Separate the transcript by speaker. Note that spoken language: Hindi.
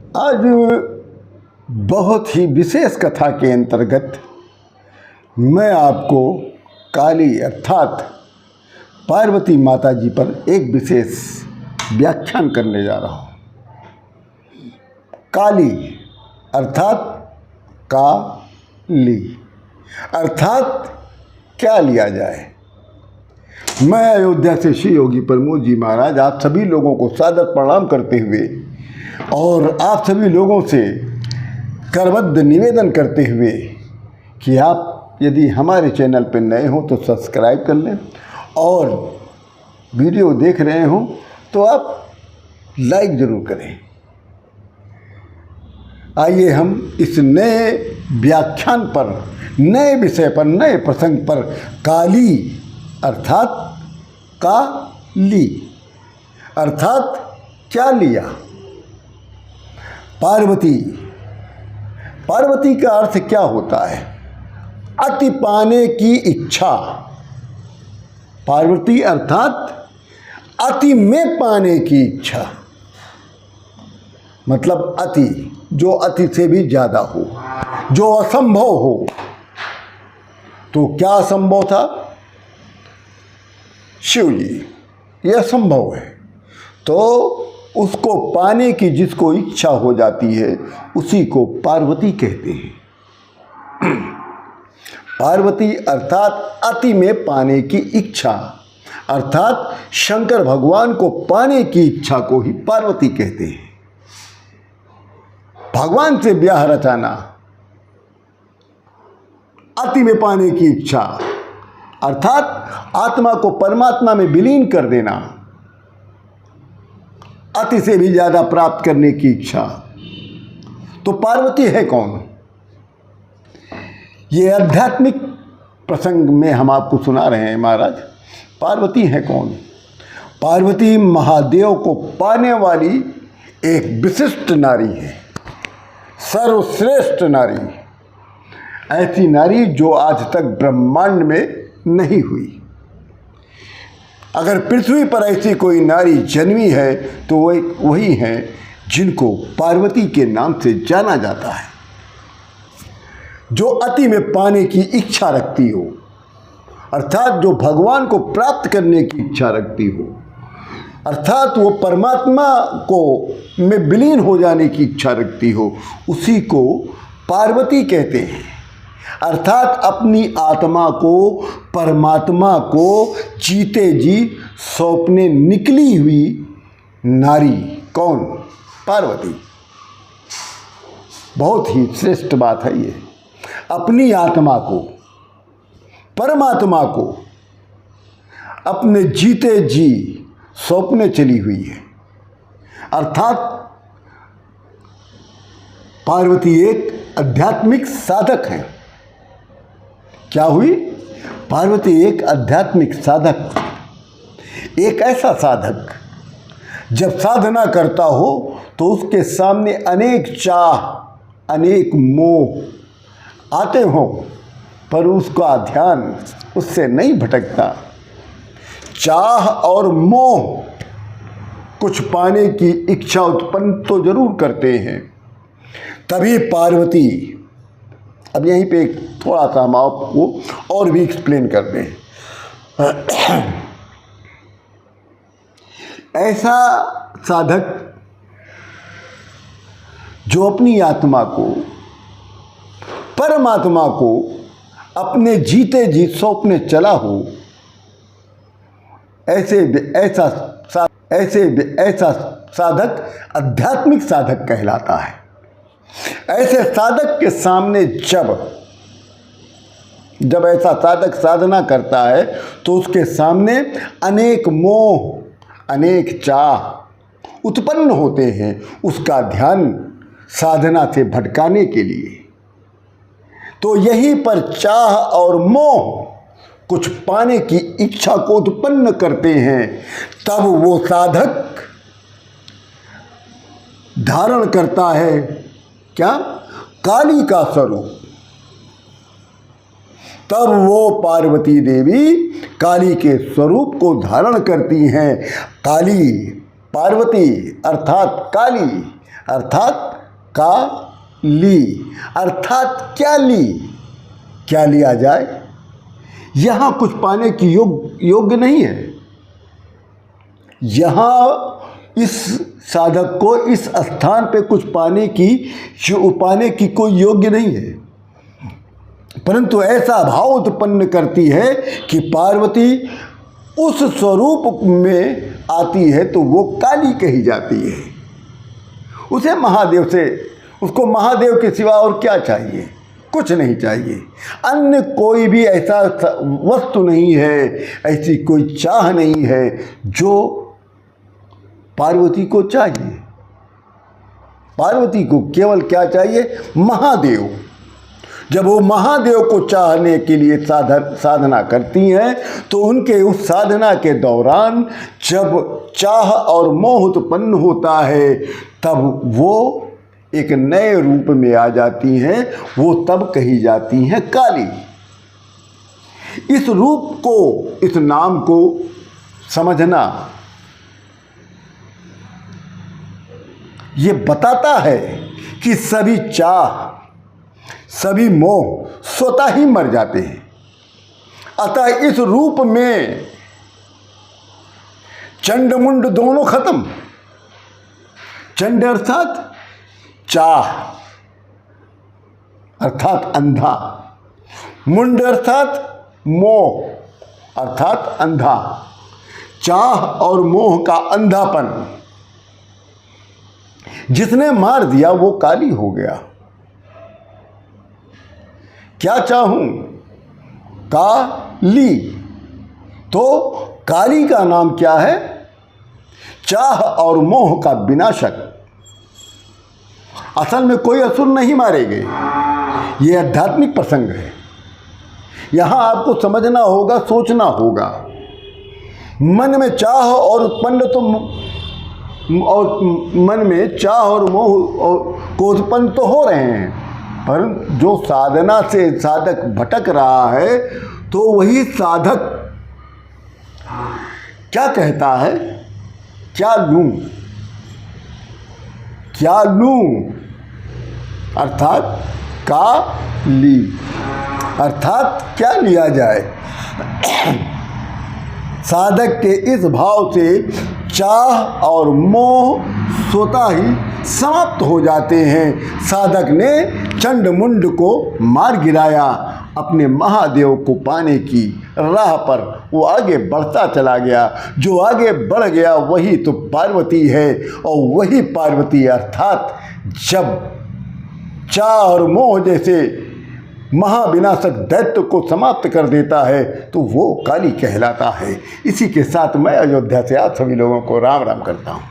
Speaker 1: आज बहुत ही विशेष कथा के अंतर्गत मैं आपको काली अर्थात पार्वती माता जी पर एक विशेष व्याख्यान करने जा रहा हूँ। काली अर्थात काली अर्थात क्या लिया जाए। मैं अयोध्या से श्री योगी प्रमोद जी महाराज आप सभी लोगों को सादर प्रणाम करते हुए और आप सभी लोगों से करबद्ध निवेदन करते हुए कि आप यदि हमारे चैनल पर नए हो तो सब्सक्राइब कर लें और वीडियो देख रहे हो तो आप लाइक ज़रूर करें। आइए हम इस नए व्याख्यान पर, नए विषय पर, नए प्रसंग पर काली अर्थात काली अर्थात क्या लिया। पार्वती, पार्वती का अर्थ क्या होता है? अति पाने की इच्छा। पार्वती अर्थात अति में पाने की इच्छा, मतलब अति, जो अति से भी ज़्यादा हो, जो असंभव हो। तो क्या असंभव था? शिव जी, यह असंभव है। तो उसको पाने की जिसको इच्छा हो जाती है उसी को पार्वती कहते हैं। पार्वती अर्थात अति में पाने की इच्छा, अर्थात शंकर भगवान को पाने की इच्छा को ही पार्वती कहते हैं। भगवान से ब्याह रचाना, अति में पाने की इच्छा, अर्थात आत्मा को परमात्मा में विलीन कर देना, अति से भी ज़्यादा प्राप्त करने की इच्छा। तो पार्वती है कौन? ये आध्यात्मिक प्रसंग में हम आपको सुना रहे हैं महाराज। पार्वती है कौन? पार्वती महादेव को पाने वाली एक विशिष्ट नारी है, सर्वश्रेष्ठ नारी, ऐसी नारी जो आज तक ब्रह्मांड में नहीं हुई। अगर पृथ्वी पर ऐसी कोई नारी जन्मी है तो वही है जिनको पार्वती के नाम से जाना जाता है, जो अति में पाने की इच्छा रखती हो, अर्थात जो भगवान को प्राप्त करने की इच्छा रखती हो, अर्थात वो परमात्मा को में विलीन हो जाने की इच्छा रखती हो, उसी को पार्वती कहते हैं। अर्थात अपनी आत्मा को परमात्मा को जीते जी सौंपने निकली हुई नारी कौन? पार्वती। बहुत ही श्रेष्ठ बात है ये। अपनी आत्मा को, परमात्मा को अपने जीते जी सौंपने चली हुई है। अर्थात पार्वती एक आध्यात्मिक साधक है। क्या हुई? पार्वती एक आध्यात्मिक साधक, एक ऐसा साधक जब साधना करता हो तो उसके सामने अनेक चाह, अनेक मोह आते हों, पर उसका ध्यान उससे नहीं भटकता। चाह और मोह कुछ पाने की इच्छा उत्पन्न तो जरूर करते हैं। तभी पार्वती, अब यहीं पे थोड़ा सा हम आपको और भी एक्सप्लेन कर दें। ऐसा साधक जो अपनी आत्मा को, परमात्मा को अपने जीते जी सौंपने चला हो, ऐसा साधक आध्यात्मिक साधक कहलाता है। ऐसे साधक के सामने जब ऐसा साधक साधना करता है तो उसके सामने अनेक मोह, अनेक चाह उत्पन्न होते हैं, उसका ध्यान साधना से भटकाने के लिए। तो यहीं पर चाह और मोह कुछ पाने की इच्छा को उत्पन्न करते हैं। तब वो साधक धारण करता है क्या? काली का स्वरूप। तब वो पार्वती देवी काली के स्वरूप को धारण करती हैं। काली, पार्वती अर्थात काली अर्थात काली, अर्थात क्या ली, क्या लिया जाए। यहाँ कुछ पाने की योग्य नहीं है। यहाँ इस साधक को इस स्थान पे कुछ पाने की कोई योग्य नहीं है, परंतु ऐसा भाव उत्पन्न करती है कि पार्वती उस स्वरूप में आती है तो वो काली कही जाती है। उसको महादेव के सिवा और क्या चाहिए, कुछ नहीं चाहिए। अन्य कोई भी ऐसा वस्तु नहीं है, ऐसी कोई चाह नहीं है जो पार्वती को चाहिए। पार्वती को केवल क्या चाहिए, महादेव। जब वो महादेव को चाहने के लिए साधना करती हैं तो उनके उस साधना के दौरान जब चाह और मोह उत्पन्न होता है तब वो एक नए रूप में आ जाती हैं, वो तब कही जाती हैं काली। इस रूप को, इस नाम को समझना ये बताता है कि सभी चाह, सभी मोह स्वतः ही मर जाते हैं। अतः इस रूप में चंड मुंड दोनों खत्म। चंड अर्थात चाह अर्थात अंधा, मुंड अर्थात मोह अर्थात अंधा। चाह और मोह का अंधापन जिसने मार दिया वो काली हो गया। क्या चाहूं, काली। तो काली का नाम क्या है, चाह और मोह का विनाशक। असल में कोई असुर नहीं मारे गए, ये आध्यात्मिक प्रसंग है। यहां आपको समझना होगा, सोचना होगा। मन में चाह और उत्पन्न और मन में चाह और मोह को उत्पन्न तो हो रहे हैं, पर जो साधना से साधक भटक रहा है तो वही साधक क्या कहता है, क्या लूं, क्या लूं अर्थात काली, अर्थात क्या लिया जाए। साधक के इस भाव से चाह और मोह स्वतः ही समाप्त हो जाते हैं। साधक ने चंड मुंड को मार गिराया, अपने महादेव को पाने की राह पर वो आगे बढ़ता चला गया। जो आगे बढ़ गया वही तो पार्वती है, और वही पार्वती अर्थात जब चाह और मोह जैसे महाविनाशक दैत्य को समाप्त कर देता है तो वो काली कहलाता है। इसी के साथ मैं अयोध्या से आप सभी लोगों को राम राम करता हूँ।